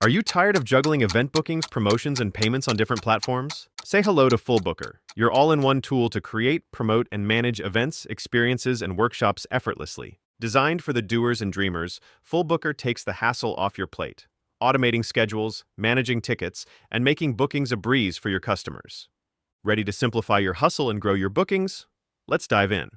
Are you tired of juggling event bookings, promotions, and payments on different platforms? Say hello to Fullbooker, your all-in-one tool to create, promote, and manage events, experiences, and workshops effortlessly. Designed for the doers and dreamers, Fullbooker takes the hassle off your plate, automating schedules, managing tickets, and making bookings a breeze for your customers. Ready to simplify your hustle and grow your bookings? Let's dive in.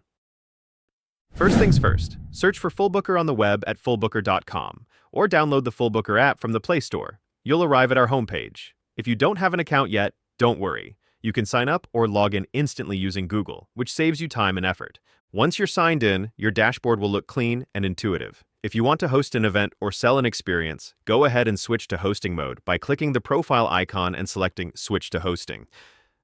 First things first, search for Fullbooker on the web at fullbooker.com or download the Fullbooker app from the Play Store. You'll arrive at our homepage. If you don't have an account yet, don't worry. You can sign up or log in instantly using Google, which saves you time and effort. Once you're signed in, your dashboard will look clean and intuitive. If you want to host an event or sell an experience, go ahead and switch to hosting mode by clicking the profile icon and selecting Switch to Hosting.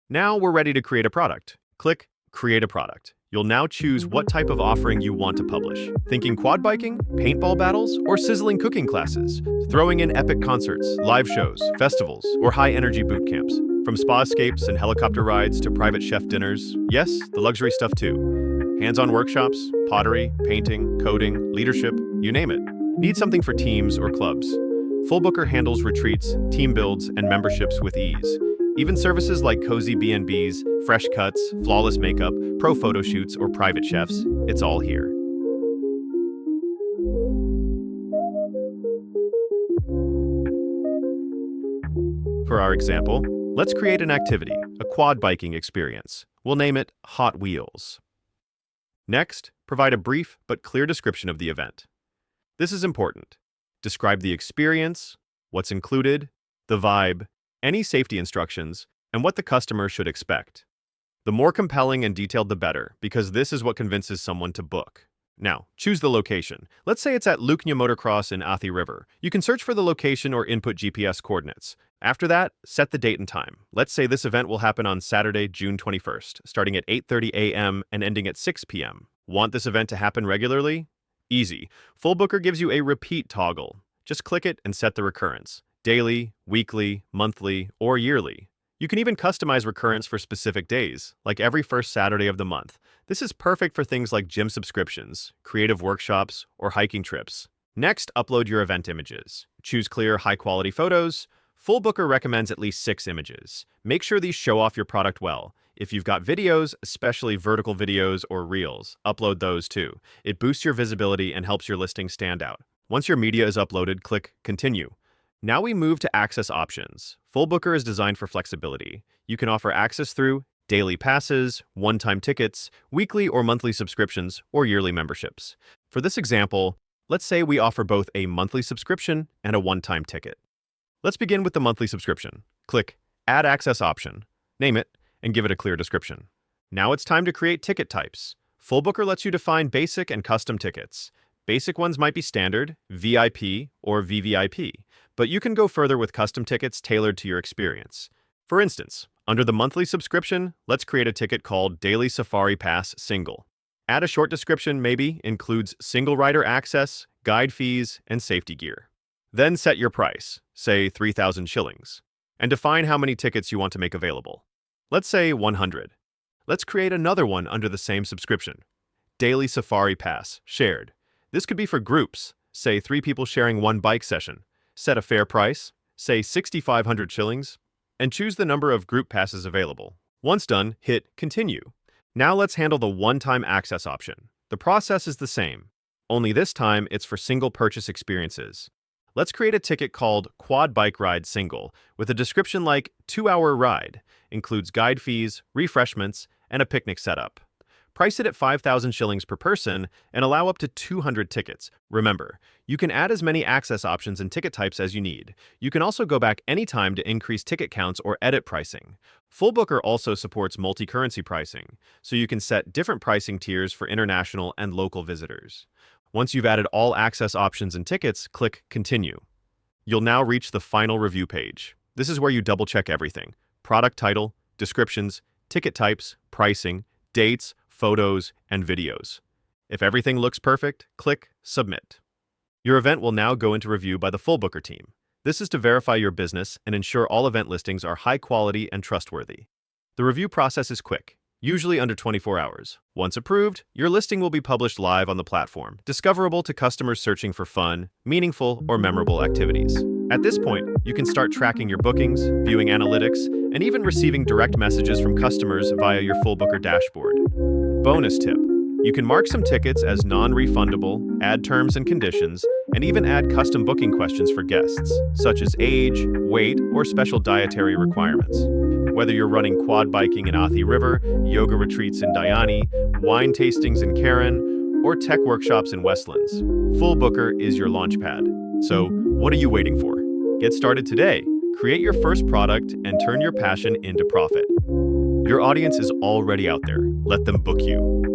Now we're ready to create a product. Click Create a Product. You'll now choose what type of offering you want to publish. Thinking quad biking, paintball battles, or sizzling cooking classes? Throwing in epic concerts, live shows, festivals, or high-energy boot camps? From spa escapes and helicopter rides to private chef dinners, yes, the luxury stuff too. Hands-on workshops, pottery, painting, coding, leadership, you name it. Need something for teams or clubs? Fullbooker handles retreats, team builds, and memberships with ease. Even services like cozy B&Bs, fresh cuts, flawless makeup, pro photo shoots, or private chefs, it's all here. For our example, let's create an activity, a quad biking experience. We'll name it Hot Wheels. Next, provide a brief but clear description of the event. This is important. Describe the experience, what's included, the vibe, any safety instructions, and what the customer should expect. The more compelling and detailed the better, because this is what convinces someone to book. Now, choose the location. Let's say it's at Luknia Motocross in Athi River. You can search for the location or input GPS coordinates. After that, set the date and time. Let's say this event will happen on Saturday, June 21st, starting at 8:30 a.m. and ending at 6 p.m. Want this event to happen regularly? Easy. Fullbooker gives you a repeat toggle. Just click it and set the recurrence. Daily, weekly, monthly, or yearly. You can even customize recurrence for specific days, like every first Saturday of the month. This is perfect for things like gym subscriptions, creative workshops, or hiking trips. Next, upload your event images. Choose clear, high-quality photos. Fullbooker recommends at least 6 images. Make sure these show off your product well. If you've got videos, especially vertical videos or reels, upload those too. It boosts your visibility and helps your listing stand out. Once your media is uploaded, click Continue. Now we move to access options. Fullbooker is designed for flexibility. You can offer access through daily passes, one-time tickets, weekly or monthly subscriptions, or yearly memberships. For this example, let's say we offer both a monthly subscription and a one-time ticket. Let's begin with the monthly subscription. Click Add Access option, name it, and give it a clear description. Now it's time to create ticket types. Fullbooker lets you define basic and custom tickets. Basic ones might be standard, VIP, or VVIP, but you can go further with custom tickets tailored to your experience. For instance, under the monthly subscription, let's create a ticket called Daily Safari Pass Single. Add a short description, maybe includes single rider access, guide fees, and safety gear. Then set your price, say 3,000 shillings, and define how many tickets you want to make available. Let's say 100. Let's create another one under the same subscription. Daily Safari Pass Shared. This could be for groups, say 3 people sharing one bike session. Set a fair price, say 6,500 shillings, and choose the number of group passes available. Once done, hit Continue. Now let's handle the one-time access option. The process is the same, only this time it's for single purchase experiences. Let's create a ticket called Quad Bike Ride Single with a description like 2-hour ride, includes guide fees, refreshments, and a picnic setup. Price it at 5,000 shillings per person and allow up to 200 tickets. Remember, you can add as many access options and ticket types as you need. You can also go back anytime to increase ticket counts or edit pricing. Fullbooker also supports multi-currency pricing, so you can set different pricing tiers for international and local visitors. Once you've added all access options and tickets, click Continue. You'll now reach the final review page. This is where you double-check everything: product title, descriptions, ticket types, pricing, dates, photos, and videos. If everything looks perfect, click Submit. Your event will now go into review by the Fullbooker team. This is to verify your business and ensure all event listings are high quality and trustworthy. The review process is quick, usually under 24 hours. Once approved, your listing will be published live on the platform, discoverable to customers searching for fun, meaningful, or memorable activities. At this point, you can start tracking your bookings, viewing analytics, and even receiving direct messages from customers via your Fullbooker dashboard. Bonus tip: you can mark some tickets as non-refundable, add terms and conditions, and even add custom booking questions for guests, such as age, weight, or special dietary requirements. Whether you're running quad biking in Athi River, yoga retreats in Dayani, wine tastings in Karen, or tech workshops in Westlands, Fullbooker is your launchpad. So, what are you waiting for? Get started today. Create your first product and turn your passion into profit. Your audience is already out there. Let them book you.